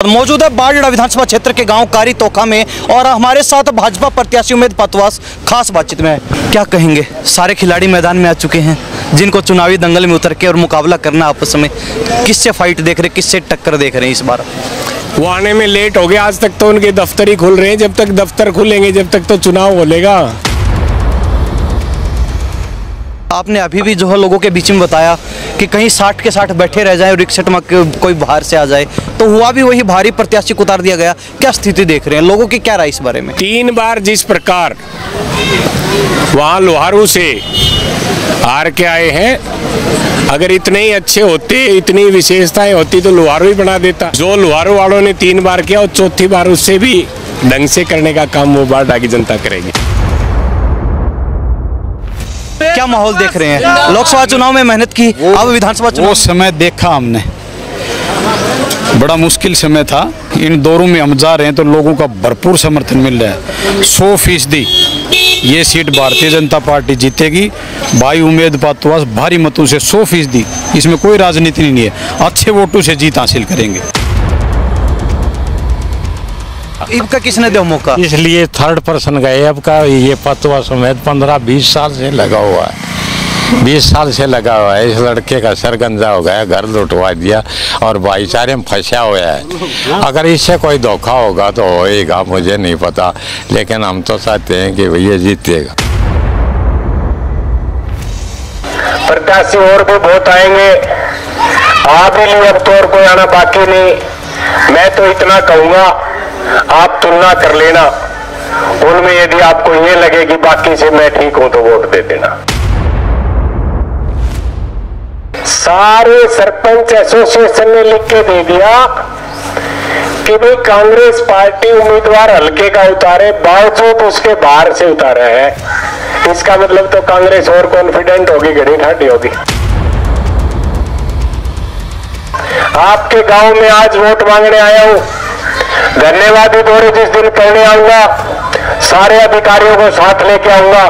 मौजूद है बारडीह विधानसभा क्षेत्र के गांव कारी तोखा में और हमारे साथ भाजपा प्रत्याशी उमेद पतवास खास बातचीत में। क्या कहेंगे, सारे खिलाड़ी मैदान में आ चुके हैं जिनको चुनावी दंगल में उतर के और मुकाबला करना आपस में, किससे फाइट देख रहे, किससे टक्कर देख रहे हैं इस बार? वो आने में लेट हो गया, आज तक तो उनके दफ्तर ही खुल रहे हैं। जब तक दफ्तर खुलेंगे जब तक तो चुनाव होलेगा। आपने अभी भी जो है लोगों के बीच में बताया कि कहीं 60 के 60 बैठे रह जाए और 61 में कोई बाहर से आ जाए, तो हुआ भी वही, भारी प्रत्याशी को उतार दिया गया। क्या स्थिति देख रहे हैं, लोगों की क्या राय इस बारे में? 3 बार जिस प्रकार वहाँ लोहारू से हार के आए हैं, अगर इतने ही अच्छे होते, इतनी विशेषताएं होती तो लोहारू ही बना देता। जो लोहारू वालों ने 3 बार किया और चौथी बार उससे भी ढंग से करने का काम वो बारडीह की जनता करेगी। क्या माहौल देख रहे हैं? लोकसभा चुनाव में मेहनत की, अब विधानसभा चुनाव। वो समय देखा हमने, बड़ा मुश्किल समय था। इन दौरों में हम जा रहे हैं तो लोगों का भरपूर समर्थन मिल रहा है। 100% ये सीट भारतीय जनता पार्टी जीतेगी। भाई उमेद पतवास भारी मतों से 100%, इसमें कोई राजनीति नहीं है, अच्छे वोटों से जीत हासिल करेंगे। इनका किसने दिया मौका? इसलिए 3rd पर्सन गए। अब का ये पतवास उमेद 15-20 साल से लगा हुआ है, 20 साल से लगा हुआ है। इस लड़के का सर गंजा हो गया, घर लुटवा दिया और भाईचारे में फंसा हुआ है। अगर इससे कोई धोखा होगा तो होएगा, मुझे नहीं पता, लेकिन हम तो चाहते हैं कि ये जीतेगा। प्रत्याशी और भी बहुत आएंगे, आ भी लिए, अब तो और कोई आना बाकी नहीं। मैं तो इतना कहूँगा, आप तुलना कर लेना उनमें, यदि आपको ये लगे कि बाकी से मैं ठीक हूं तो वोट दे देना। सारे सरपंच एसोसिएशन ने लिख के दे दिया कि भाई कांग्रेस पार्टी उम्मीदवार हल्के का उतारे, बावजूद उसके बाहर से उतारा है। इसका मतलब तो कांग्रेस और कॉन्फिडेंट होगी, घड़ी ठाडी होगी। आपके गांव में आज वोट मांगने आया हूं, धन्यवादी दौरे जिस दिन करने आऊंगा सारे अधिकारियों को साथ लेके आऊंगा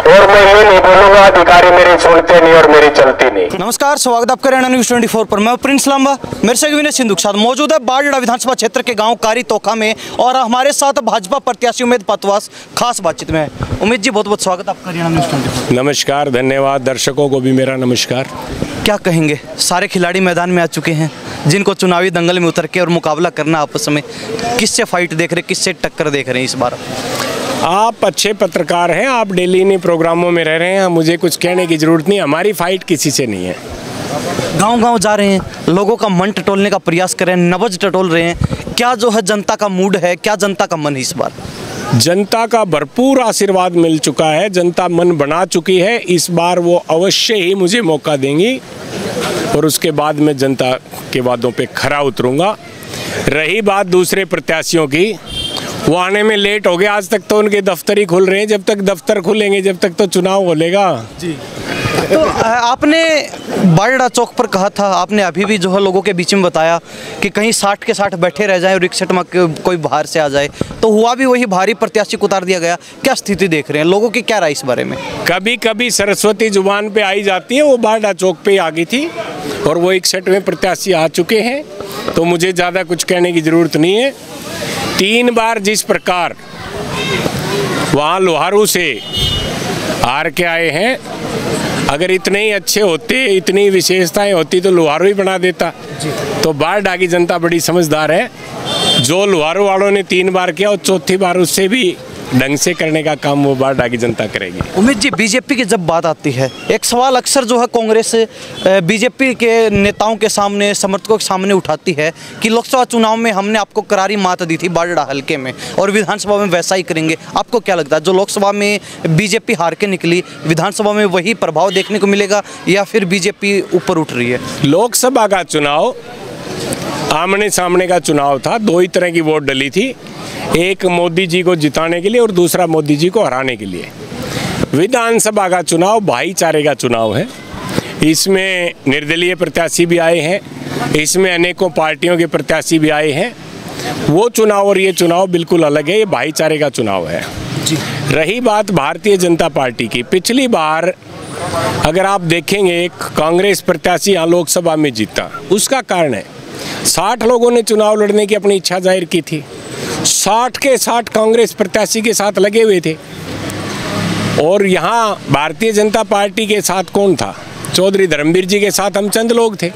और मैं ये नहीं बोलूंगा अधिकारी मेरी सुनते नहीं और मेरी चलती नहीं। नमस्कार, स्वागत आपका हरियाणा न्यूज़ 24 पर। मैं प्रिंस लांबा, मेरे से विनय सिंधु के साथ मौजूद है बारडीह विधानसभा क्षेत्र के गांव कारी तोखा में और हमारे साथ भाजपा प्रत्याशी उमेद पतवास खास बातचीत में। उमेद जी, बहुत बहुत स्वागत आपका हरियाणा न्यूज़ 24। नमस्कार, धन्यवाद। दर्शकों को भी मेरा नमस्कार। क्या कहेंगे, सारे खिलाड़ी मैदान में आ चुके हैं जिनको चुनावी दंगल में उतर के और मुकाबला करना आपस में, किससे फाइट देख रहे, किससे टक्कर देख रहे हैं इस बार? आप अच्छे पत्रकार हैं, आप डेली इन प्रोग्रामों में रह रहे हैं, मुझे कुछ कहने की जरूरत नहीं। हमारी फाइट किसी से नहीं है। गांव-गांव जा रहे हैं, लोगों का मन टटोलने का प्रयास कर रहे हैं, नब्ज टटोल रहे हैं। क्या जो है जनता का मूड है, क्या जनता का मन है इस बार? जनता का भरपूर आशीर्वाद मिल चुका है, जनता मन बना चुकी है। इस बार वो अवश्य ही मुझे मौका देंगी और उसके बाद मैं जनता के वादों पे खरा उतरूंगा। रही बात दूसरे प्रत्याशियों की, वो आने में लेट हो गया, आज तक तो उनके दफ्तर ही खुल रहे हैं। जब तक दफ्तर खुलेंगे जब तक तो चुनाव होलेगा जी। तो आपने बारडीह चौक पर कहा था, आपने अभी भी जो है लोगों के बीच में बताया कि कहीं 60 के 60 बैठे रह जाए और 61 में कोई बाहर से आ जाए, तो हुआ भी वही, भारी प्रत्याशी को उतार दिया गया। क्या स्थिति देख रहे हैं, लोगों की क्या राय इस बारे में? कभी कभी सरस्वती जुबान पे आई जाती है, वो बारडीह चौक पे आ गई थी और वो 61वें प्रत्याशी आ चुके हैं, तो मुझे ज़्यादा कुछ कहने की ज़रूरत नहीं है। 3 बार जिस प्रकार वहाँ लोहारू से हार के आए हैं, अगर इतने ही अच्छे होते, इतनी विशेषताएं होती तो लोहारू ही बना देता। तो बारडीह की जनता बड़ी समझदार है। जो लोहारू वालों ने 3 बार किया और चौथी बार उससे भी ढंग से करने का काम वो बारडीह की जनता करेगी। उमेद जी, बीजेपी की जब बात आती है, एक सवाल अक्सर जो है कांग्रेस बीजेपी के नेताओं के सामने, समर्थकों के सामने उठाती है कि लोकसभा चुनाव में हमने आपको करारी मात दी थी बारडीह हल्के में और विधानसभा में वैसा ही करेंगे। आपको क्या लगता है, जो लोकसभा में बीजेपी हार के निकली, विधानसभा में वही प्रभाव देखने को मिलेगा या फिर बीजेपी ऊपर उठ रही है? लोकसभा का चुनाव आमने सामने का चुनाव था, 2 ही तरह की वोट डली थी, एक मोदी जी को जिताने के लिए और दूसरा मोदी जी को हराने के लिए। विधानसभा का चुनाव भाईचारे का चुनाव है। इसमें निर्दलीय प्रत्याशी भी आए हैं, इसमें अनेकों पार्टियों के प्रत्याशी भी आए हैं। वो चुनाव और ये चुनाव बिल्कुल अलग है, ये भाईचारे का चुनाव है जी। रही बात भारतीय जनता पार्टी की, पिछली बार अगर आप देखेंगे एक कांग्रेस प्रत्याशी यहाँ लोकसभा में जीता, उसका कारण है 60 लोगों ने चुनाव लड़ने की अपनी इच्छा जाहिर की थी। 60 के 60 कांग्रेस प्रत्याशी के साथ लगे हुए थे। और यहाँ भारतीय जनता पार्टी के साथ कौन था? चौधरी धर्मवीर जी के साथ हम चंद लोग थे।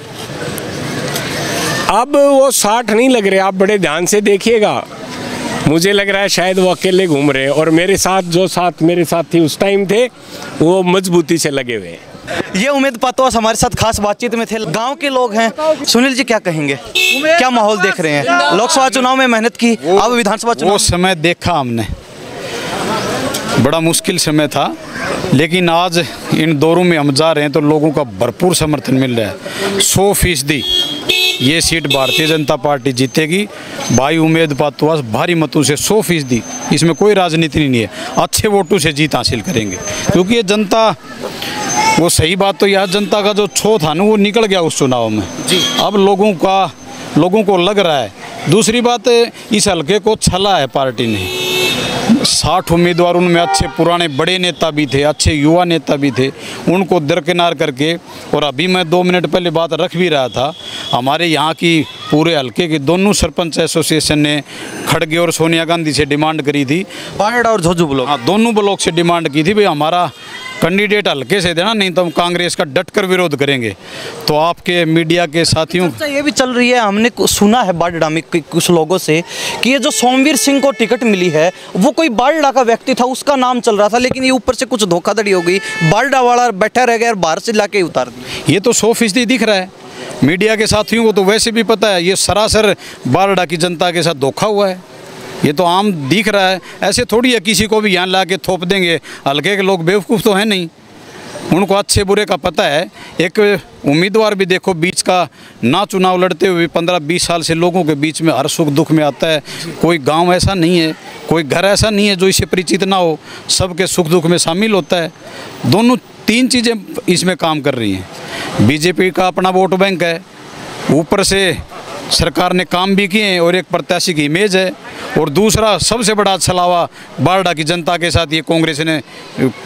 अब वो 60 नहीं लग रहे, आप बड़े ध्यान से देखिएगा। मुझे लग रहा है शायद वो अकेले घूम रहे हैं, और मेरे साथ जो मेरे साथ थी उस टाइम थे, वो मजबूती से लगे हुए हैं। ये उमेद पातवास हमारे साथ खास बातचीत में थे। गांव के लोग हैं। सुनील जी क्या कहेंगे, क्या माहौल देख रहे हैं? लोकसभा चुनाव में मेहनत की, अब विधानसभा चुनाव वो समय देखा हमने, बड़ा मुश्किल समय था, लेकिन आज इन दौरों में हम जा रहे हैं तो लोगों का भरपूर समर्थन मिल रहा है। 100% ये सीट भारतीय जनता पार्टी जीतेगी। भाई उमेद पातवास भारी मतों से 100%, इसमें कोई राजनीति नहीं है, अच्छे वोटों से जीत हासिल करेंगे। क्योंकि ये जनता, वो सही बात तो यह जनता का जो छो था ना वो निकल गया उस चुनाव में जी। अब लोगों को लग रहा है। दूसरी बात, इस हल्के को छला है पार्टी ने। 60 उम्मीदवार, उनमें अच्छे पुराने बड़े नेता भी थे, अच्छे युवा नेता भी थे, उनको दरकिनार करके। और अभी मैं 2 मिनट पहले बात रख भी रहा था, हमारे यहाँ की पूरे हल्के की दोनों सरपंच एसोसिएशन ने खड़गे और सोनिया गांधी से डिमांड करी थी, बारडा और झोझू ब्लॉक, हाँ दोनों ब्लॉक से डिमांड की थी, भाई हमारा कैंडिडेट हल्के से देना, नहीं तो हम कांग्रेस का डटकर विरोध करेंगे। तो आपके मीडिया के साथियों, ये भी चल रही है, हमने सुना है बारडा में कुछ लोगों से कि ये जो सोमवीर सिंह को टिकट मिली है वो कोई बारडा का व्यक्ति था, उसका नाम चल रहा था, लेकिन ये ऊपर से कुछ धोखाधड़ी हो गई, बारडा वाला बैठा रह गया और बाहर से लाके उतार दिया। ये तो 100% दिख रहा है। मीडिया के साथियों को तो वैसे भी पता है, ये सरासर बारडा की जनता के साथ धोखा हुआ है, ये तो आम दिख रहा है। ऐसे थोड़ी है किसी को भी यहाँ ला के थोप देंगे, हल्के के लोग बेवकूफ़ तो हैं नहीं, उनको अच्छे बुरे का पता है। एक उम्मीदवार भी देखो बीच का ना चुनाव लड़ते हुए 15-20 साल से लोगों के बीच में हर सुख दुख में आता है। कोई गांव ऐसा नहीं है, कोई घर ऐसा नहीं है जो इससे परिचित ना हो, सबके सुख दुख में शामिल होता है। दोनों 3 चीज़ें इसमें काम कर रही हैं। बीजेपी का अपना वोट बैंक है, ऊपर से सरकार ने काम भी किए हैं और एक प्रत्याशी की इमेज है, और दूसरा सबसे बड़ा छलावा बारडा की जनता के साथ ये कांग्रेस ने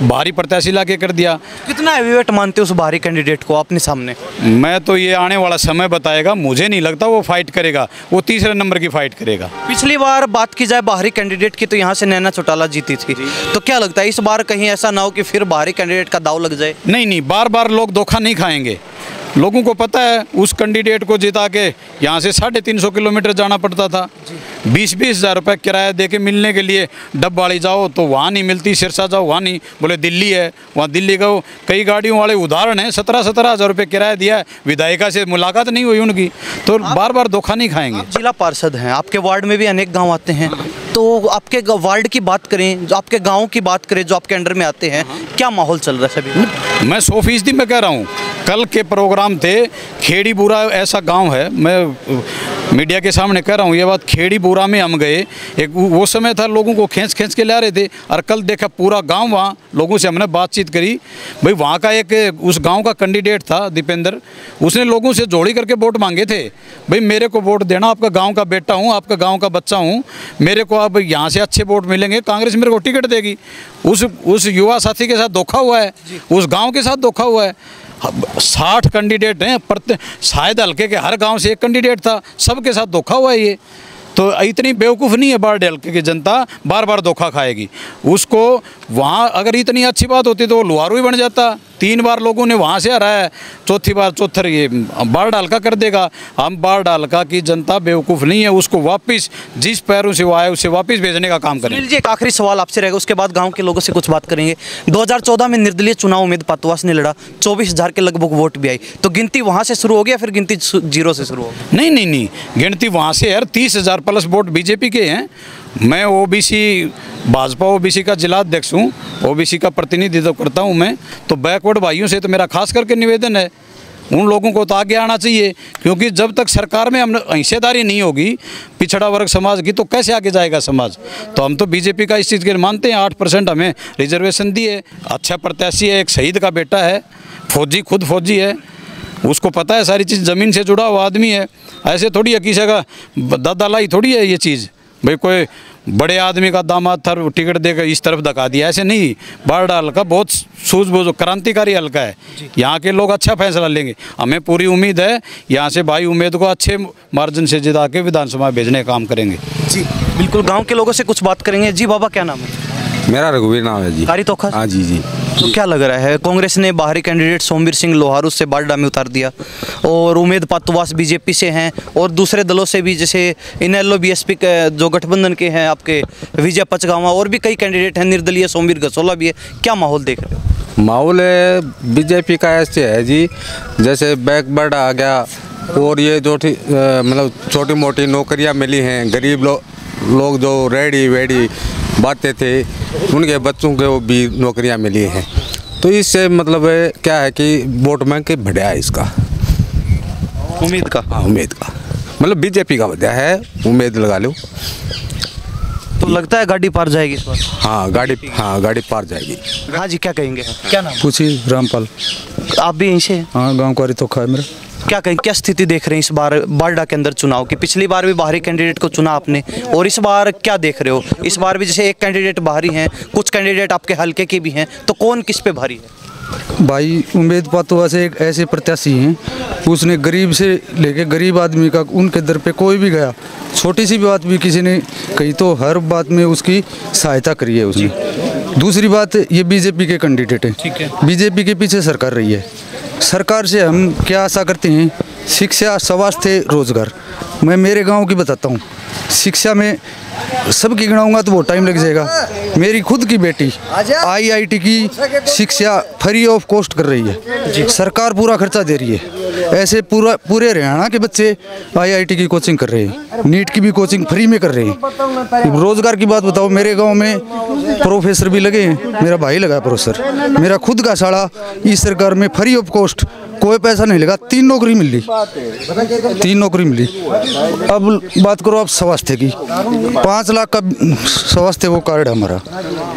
भारी प्रत्याशी लाके कर दिया। कितना हैवीवेट मानते हो उस भारी कैंडिडेट को अपने सामने? मैं तो ये आने वाला समय बताएगा, मुझे नहीं लगता वो फाइट करेगा, वो तीसरे नंबर की फाइट करेगा। पिछली बार बात की जाए बाहरी कैंडिडेट की तो यहाँ से नैना चौटाला जीती थी, तो क्या लगता है इस बार कहीं ऐसा ना हो कि फिर बाहरी कैंडिडेट का दाव लग जाए? नहीं, बार बार लोग धोखा नहीं खाएंगे। लोगों को पता है उस कैंडिडेट को जिता के यहाँ से 350 किलोमीटर जाना पड़ता था, 20-20 हज़ार रुपये किराया दे के मिलने के लिए। डब्बाड़ी जाओ तो वहाँ नहीं मिलती, सिरसा जाओ वहाँ नहीं, बोले दिल्ली है, वहाँ दिल्ली का कई गाड़ियों वाले उदाहरण हैं, 17-17 हज़ार रुपये किराया दिया है, विधायिका से मुलाकात नहीं हुई उनकी, तो बार बार धोखा नहीं खाएंगे। जिला पार्षद हैं, आपके वार्ड में भी अनेक गाँव आते हैं, तो आपके वार्ड की बात करें, जो आपके गाँव की बात करें जो आपके अंडर में आते हैं, क्या माहौल चल रहा है सभी? मैं 100% में कह रहा हूँ। कल के प्रोग्राम थे, खेड़ी बुरा ऐसा गांव है, मैं मीडिया के सामने कह रहा हूँ ये बात, खेड़ी बुरा में हम गए, एक वो समय था लोगों को खींच के ला रहे थे, और कल देखा पूरा गांव, वहाँ लोगों से हमने बातचीत करी, भाई वहाँ का एक उस गांव का कैंडिडेट था दीपेंद्र, उसने लोगों से जोड़ी करके वोट मांगे थे, भाई मेरे को वोट देना, आपका गाँव का बेटा हूँ, आपका गाँव का बच्चा हूँ, मेरे को अब यहाँ से अच्छे वोट मिलेंगे, कांग्रेस मेरे को टिकट देगी। उस युवा साथी के साथ धोखा हुआ है, उस गाँव के साथ धोखा हुआ है। 60 कैंडिडेट हैं, शायद हल्के के हर गांव से एक कैंडिडेट था, सबके साथ धोखा हुआ है ये। तो इतनी बेवकूफ़ नहीं है बारडा हल्के की जनता, बार बार धोखा खाएगी उसको। वहाँ अगर इतनी अच्छी बात होती तो वो लुहारू ही बन जाता। 3 बार लोगों ने वहाँ से हराया है, चौथी बार चौथर ये बारडा हल्का कर देगा। हम बारडा हल्का की जनता बेवकूफ़ नहीं है, उसको वापस जिस पैरों से वो आए उसे वापस भेजने का काम करें। जी, एक आखिरी सवाल आपसे रहेगा, उसके बाद गांव के लोगों से कुछ बात करेंगे। 2014 में निर्दलीय चुनाव उमेद पातवास ने लड़ा, 24,000 के लगभग वोट भी आई, तो गिनती वहाँ से शुरू होगी या फिर गिनती 0 से शुरू होगी? नहीं, गिनती वहाँ से यार, 30,000 प्लस वोट बीजेपी के हैं। मैं ओबीसी, भाजपा ओबीसी का जिला अध्यक्ष हूँ, ओबीसी का प्रतिनिधित्व करता हूँ मैं, तो बैकवर्ड भाइयों से तो मेरा खास करके निवेदन है, उन लोगों को तो आगे आना चाहिए, क्योंकि जब तक सरकार में हम हिस्सेदारी नहीं होगी पिछड़ा वर्ग समाज की, तो कैसे आगे जाएगा समाज। तो हम तो बीजेपी का इस चीज़ के मानते हैं, 8% हमें रिजर्वेशन दिए, अच्छा प्रत्याशी है, एक शहीद का बेटा है, फौजी, खुद फौजी है, उसको पता है सारी चीज़, ज़मीन से जुड़ा हुआ आदमी है। ऐसे थोड़ी है किसी का दादा लाई थोड़ी है ये चीज़, भाई कोई बड़े आदमी का दामाद था टिकट देकर इस तरफ धका दिया, ऐसे नहीं। बारडा हल्का बहुत सूझबूझ क्रांतिकारी हल्का है, यहाँ के लोग अच्छा फैसला लेंगे। हमें पूरी उम्मीद है यहाँ से भाई उम्मीद को अच्छे मार्जिन से जिता के विधानसभा भेजने का काम करेंगे। जी बिल्कुल, गांव के लोगों से कुछ बात करेंगे। जी बाबा क्या नाम है? मेरा रघुवीर नाम है जी। कारी तोखा? हाँ जी जी। तो क्या लग रहा है, कांग्रेस ने बाहरी कैंडिडेट सोमवीर सिंह लोहारू से बारडा में उतार दिया और उमेद पातुवास बीजेपी से हैं और दूसरे दलों से भी, जैसे इनेलो बीएसपी के जो गठबंधन के हैं आपके विजय पचगावा, और भी कई कैंडिडेट हैं, निर्दलीय सोमवीर गसोला भी है। क्या माहौल देख रहे हो? माहौल बीजेपी का ऐसे है जी, जैसे बैकवर्ड आ गया और ये जो मतलब छोटी मोटी नौकरियां मिली हैं, गरीब लोग जो रेडी वेडी बातें थे उनके बच्चों को भी नौकरियां मिली हैं। तो इससे मतलब क्या है कि वोट बैंक बढ़िया है इसका, उम्मीद का। हाँ उम्मीद का, मतलब बीजेपी का बढ़िया है, उम्मीद लगा लो। तो लगता है गाड़ी पार जाएगी इस बार? हाँ गाड़ी पार जाएगी। हाँ जी, क्या कहेंगे? क्या नाम? पूछी रामपाल। आप भी यहीं से हैं? हाँ, गांव का रितोखा है मेरा। क्या कहें, क्या स्थिति देख रहे हैं इस बार बारडा के अंदर चुनाव की? पिछली बार भी बाहरी कैंडिडेट को चुना आपने, और इस बार क्या देख रहे हो? इस बार भी जैसे एक कैंडिडेट बाहरी हैं, कुछ कैंडिडेट आपके हल्के के भी हैं, तो कौन किस पे भारी है? भाई उमेद पातुआ से एक ऐसे प्रत्याशी हैं, उसने गरीब से लेके गरीब आदमी का उनके दर पे कोई भी गया, छोटी सी भी बात भी किसी ने कही तो हर बात में उसकी सहायता करी है उसने। दूसरी बात, ये बीजेपी के कैंडिडेट हैं, ठीक है। बीजेपी के पीछे सरकार रही है। सरकार से हम क्या आशा करते हैं? शिक्षा, स्वास्थ्य, रोजगार। मैं मेरे गांव की बताता हूँ, शिक्षा में सबकी गिनाऊंगा तो वो टाइम लग जाएगा। मेरी खुद की बेटी IIT की शिक्षा फ्री ऑफ कॉस्ट कर रही है, सरकार पूरा खर्चा दे रही है। ऐसे पूरे हरियाणा के बच्चे IIT की कोचिंग कर रहे हैं, नीट की भी कोचिंग फ्री में कर रहे हैं। रोजगार की बात बताओ, मेरे गांव में प्रोफेसर भी लगे हैं, मेरा भाई लगा प्रोफेसर, मेरा खुद का साला इस सरकार में फ्री ऑफ कॉस्ट, कोई पैसा नहीं लगा, 3 नौकरी मिली, 3 नौकरी मिली। अब बात करो आप स्वास्थ्य की, 5 लाख का स्वास्थ्य वो कार्ड है हमारा,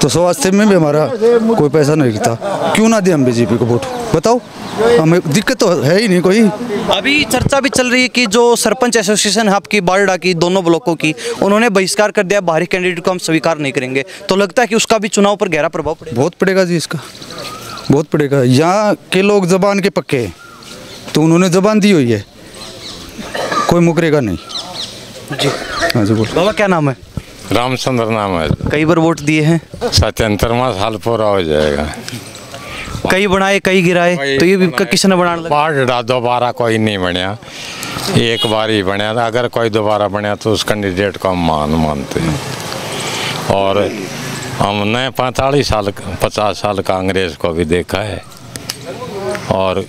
तो स्वास्थ्य में भी हमारा कोई पैसा नहीं लगता। क्यों ना दे हम बीजेपी को वोट? बताओ, हमें दिक्कत तो है ही नहीं कोई। अभी चर्चा भी चल रही है कि जो सरपंच एसोसिएशन है आपकी बारडा की, दोनों ब्लॉकों की, उन्होंने बहिष्कार कर दिया, बाहरी कैंडिडेट को हम स्वीकार नहीं करेंगे। तो लगता है कि उसका भी चुनाव पर गहरा प्रभाव पड़ेगा? बहुत पड़ेगा जी, इसका बहुत पड़ेगा। यहाँ के लोग जबान के पक्के हैं, तो उन्होंने जबान दी हुई है, कोई मुकरेगा नहीं जी। हाँ जी, बोल। बाबा क्या नाम है? रामचंद्र नाम है। कई बार वोट दिए हैं? 77वां साल पूरा हो जाएगा। कई बनाए कई गिराए, तो ये भी किसने बनाने लगा? बारडा दोबारा कोई नहीं बनया, एक बार ही बनया था। अगर कोई दोबारा बनया तो उस कैंडिडेट को हम मानते हैं। और हमने 50 साल कांग्रेस को भी देखा है, और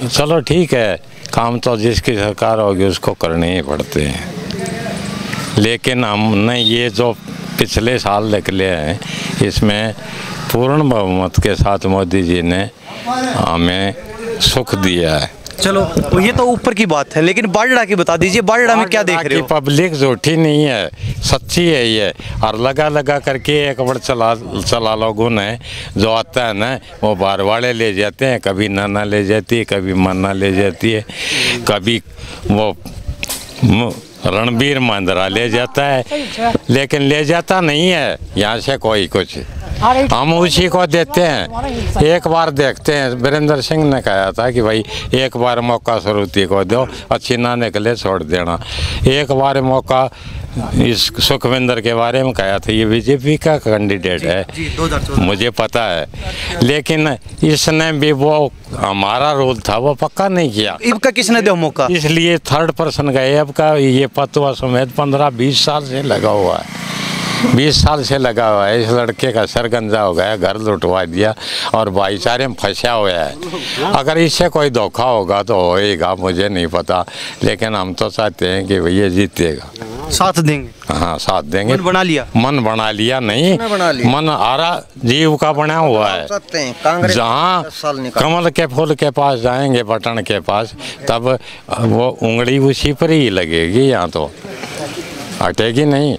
चलो ठीक है, काम तो जिसकी सरकार होगी उसको करने ही पड़ते हैं। लेकिन हमने ये जो पिछले साल निकले हैं, इसमें पूर्ण बहुमत के साथ मोदी जी ने हमें सुख दिया है। चलो ये तो ऊपर की बात है, लेकिन बारडा की बता दीजिए, बारडा में क्या देख रहे हो? पब्लिक झूठी नहीं है, सच्ची है ये। और लगा करके एक बार चला लोगों ने जो आता है ना, वो बार वाले ले जाते हैं, कभी नाना ले जाती है, कभी मन्ना ले जाती है, कभी वो रणबीर मांजरा ले जाता है, लेकिन ले जाता नहीं है यहाँ से कोई कुछ। हम उसी को देते हैं, एक बार देखते हैं। वीरेंद्र सिंह ने कहा था कि भाई एक बार मौका श्रुति को दो, अच्छी ना निकले छोड़ देना। एक बार मौका इस सुखविंदर के बारे में कहा था, ये बीजेपी का कैंडिडेट है, मुझे पता है, लेकिन इसने भी वो हमारा रोल था वो पक्का नहीं किया। इबका किसने दिया मौका? इसलिए 3rd पर्सन गए। अब का ये पतवा समेत 15-20 साल से लगा हुआ है, 20 साल से लगा हुआ है। इस लड़के का सर गंजा हो गया, घर लुटवा दिया और भाईचारे में फंसा हुआ है। अगर इससे कोई धोखा होगा तो होएगा, मुझे नहीं पता, लेकिन हम तो चाहते हैं कि भैया जीतेगा। साथ देंगे? हाँ साथ देंगे। मन बना लिया? मन बना लिया नहीं, मन आरा जीव का बना हुआ है। जहाँ कमल के फूल के पास जाएंगे, बटन के पास, तब वो उंगली उसी पर ही लगेगी, यहाँ तो हटेगी नहीं।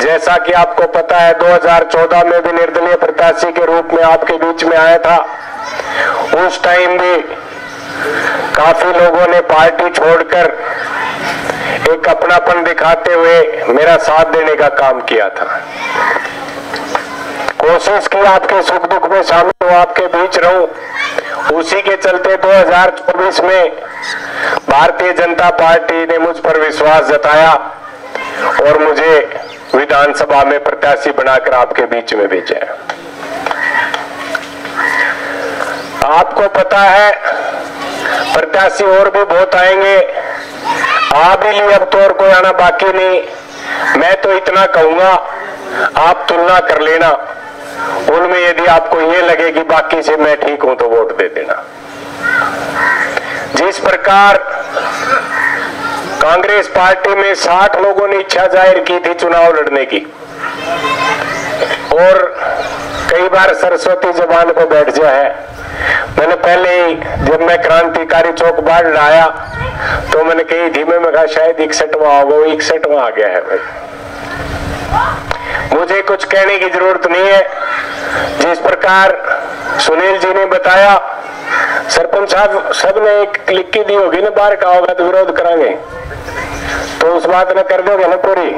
जैसा कि आपको पता है 2014 में भी निर्दलीय प्रत्याशी के रूप में आपके बीच में आया था। उस टाइम भी काफी लोगों ने पार्टी छोड़कर एक अपनापन दिखाते हुए मेरा साथ देने का काम किया था। कोशिश की आपके सुख दुख में शामिल हूं, आपके बीच रहूं। उसी के चलते 2024 में भारतीय जनता पार्टी ने मुझ पर विश्वास जताया और मुझे विधानसभा में प्रत्याशी बनाकर आपके बीच में भेजा है। आपको पता है प्रत्याशी और भी बहुत आएंगे, आ भी लिए, अब तो और कोई आना बाकी नहीं। मैं तो इतना कहूंगा, आप तुलना कर लेना उनमें, यदि आपको ये लगे कि बाकी से मैं ठीक हूं तो वोट दे देना। जिस प्रकार कांग्रेस पार्टी में 60 लोगों ने इच्छा जाहिर की थी चुनाव लड़ने की, और कई बार सरस्वती जबान को बैठ जाए है। मैंने पहले ही जब मैं क्रांतिकारी चौक बाढ़ आया तो मैंने कही धीमे में कहा शायद 61वां होगा, वो 61वां आ गया है भाई। मुझे कुछ कहने की जरूरत नहीं है। जिस प्रकार सुनील जी ने बताया, सरपंच साहब सब ने एक लिखी दी होगी ना, बाहर का होगा तो विरोध करांगे, तो उस बात ने कर दोगे ना पूरी।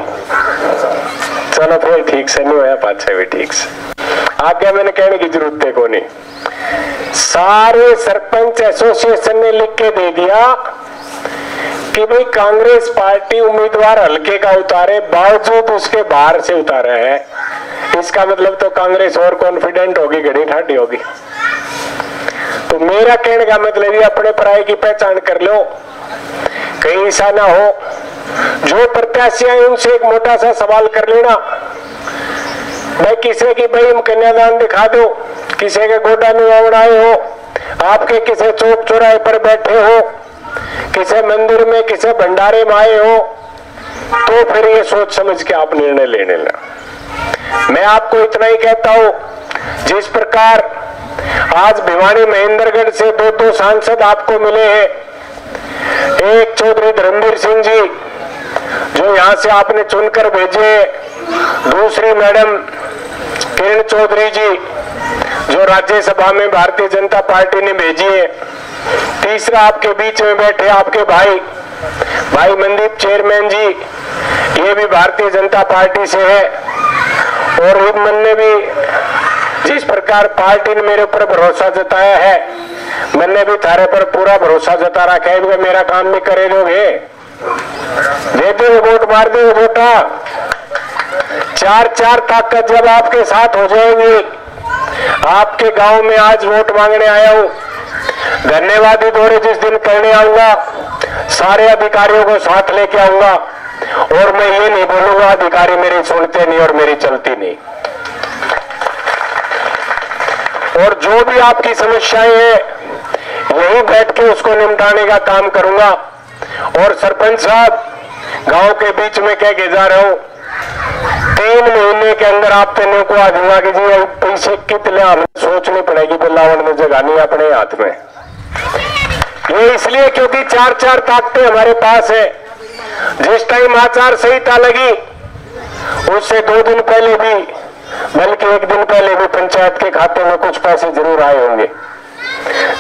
चलो फिर ठीक से नहीं होया, पाछे भी ठीक से आगे मैंने कहने की जरूरत है को नहीं। सारे सरपंच एसोसिएशन ने लिख के दे दिया कि भाई कांग्रेस पार्टी उम्मीदवार हल्के का उतारे, बावजूद उसके बाहर से उतारा है। इसका मतलब तो कांग्रेस और कॉन्फिडेंट होगी, घड़ी ठाटी होगी। तो मेरा कहने का मतलब ये, अपने पराये की पहचान कर लो, कहीं ऐसा ना हो। जो प्रत्याशी है उनसे एक मोटा सा सवाल कर लेना, भाई किसी की भाई कन्यादान दिखा दो, किसी के गोडा निवावण आए हो, आपके किसी चौक चौराहे पर बैठे हो, किसी मंदिर में किसी भंडारे में आए हो, तो फिर ये सोच समझ के आप निर्णय ले लेना। मैं आपको इतना ही कहता हूं, जिस प्रकार आज भिवानी महेंद्रगढ़ से 2 सांसद आपको मिले हैं, एक चौधरी धर्मवीर सिंह जी जो यहां से आपने चुनकर भेजे, दूसरी मैडम किरण चौधरी जी जो राज्यसभा में भारतीय जनता पार्टी ने भेजी है, तीसरा आपके बीच में बैठे आपके भाई मनदीप चेयरमैन जी, ये भी भारतीय जनता पार्टी से है। और मन ने भी जिस प्रकार पार्टी ने मेरे ऊपर भरोसा जताया है, मैंने भी थारे पर पूरा भरोसा जता रखा है, मेरा काम भी करे दोगे, देते हुए वोट मार दे वोटा। 4 ताकत जब आपके साथ हो जाएंगी। आपके गांव में आज वोट मांगने आया हूं, धन्यवाद दौरे जिस दिन करने आऊंगा सारे अधिकारियों को साथ लेके आऊंगा, और मैं ये नहीं बोलूंगा अधिकारी मेरी सुनते नहीं और मेरी चलती नहीं। और जो भी आपकी समस्याएं हैं यहीं बैठ के उसको निपटाने का काम करूंगा। और सरपंच साहब, गांव के बीच में कह के जा रहा हूं, 3 महीने के अंदर आप तेने को आ दूंगा कि जी पैसे कितने हमें सोचनी पड़ेगी, बिलावन में जगह नहीं अपने हाथ में। ये इसलिए क्योंकि 4 ताकतें हमारे पास है। जिस टाइम आचार संहिता लगी उससे 2 दिन पहले भी, बल्कि 1 दिन पहले भी पंचायत के खाते में कुछ पैसे जरूर आए होंगे।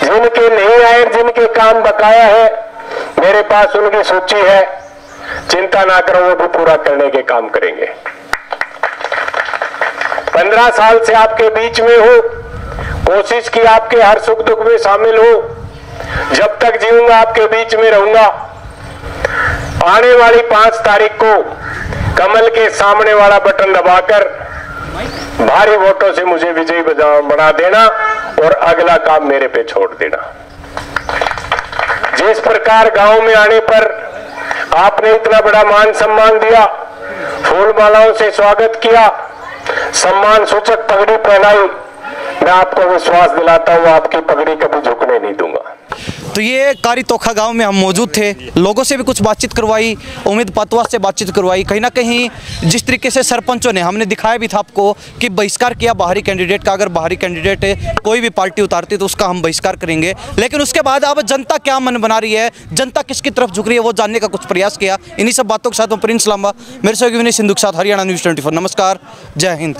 जिनके नहीं आए, जिनके काम बकाया है, मेरे पास उनकी सूची है, चिंता ना करो, वो भी पूरा करने के काम करेंगे। 15 साल से आपके बीच में हूं, कोशिश की आपके हर सुख दुख में शामिल हूं, जब तक जीऊंगा आपके बीच में रहूंगा। आने वाली 5 तारीख को कमल के सामने वाला बटन दबाकर भारी वोटों से मुझे विजयी बना देना और अगला काम मेरे पे छोड़ देना। जिस प्रकार गांव में आने पर आपने इतना बड़ा मान सम्मान दिया, फूल मालाओं से स्वागत किया, सम्मान सूचक पगड़ी पहनाई, मैं आपको विश्वास दिलाता हूं आपकी पगड़ी कभी झुकने नहीं दूंगा। तो ये कारीतोखा गांव में हम मौजूद थे, लोगों से भी कुछ बातचीत करवाई, उम्मीद पतवा से बातचीत करवाई। कहीं ना कहीं जिस तरीके से सरपंचों ने, हमने दिखाया भी था आपको कि बहिष्कार किया बाहरी कैंडिडेट का। अगर बाहरी कैंडिडेट कोई भी पार्टी उतारती तो उसका हम बहिष्कार करेंगे। लेकिन उसके बाद अब जनता क्या मन बना रही है, जनता किसकी तरफ झुक रही है, वो जानने का कुछ प्रयास किया। इन्हीं सब बातों के साथ मैं प्रिंस लांबा, मेरे सहयोगी विनय सिंधु के साथ हरियाणा न्यूज़ 24। नमस्कार, जय हिंद।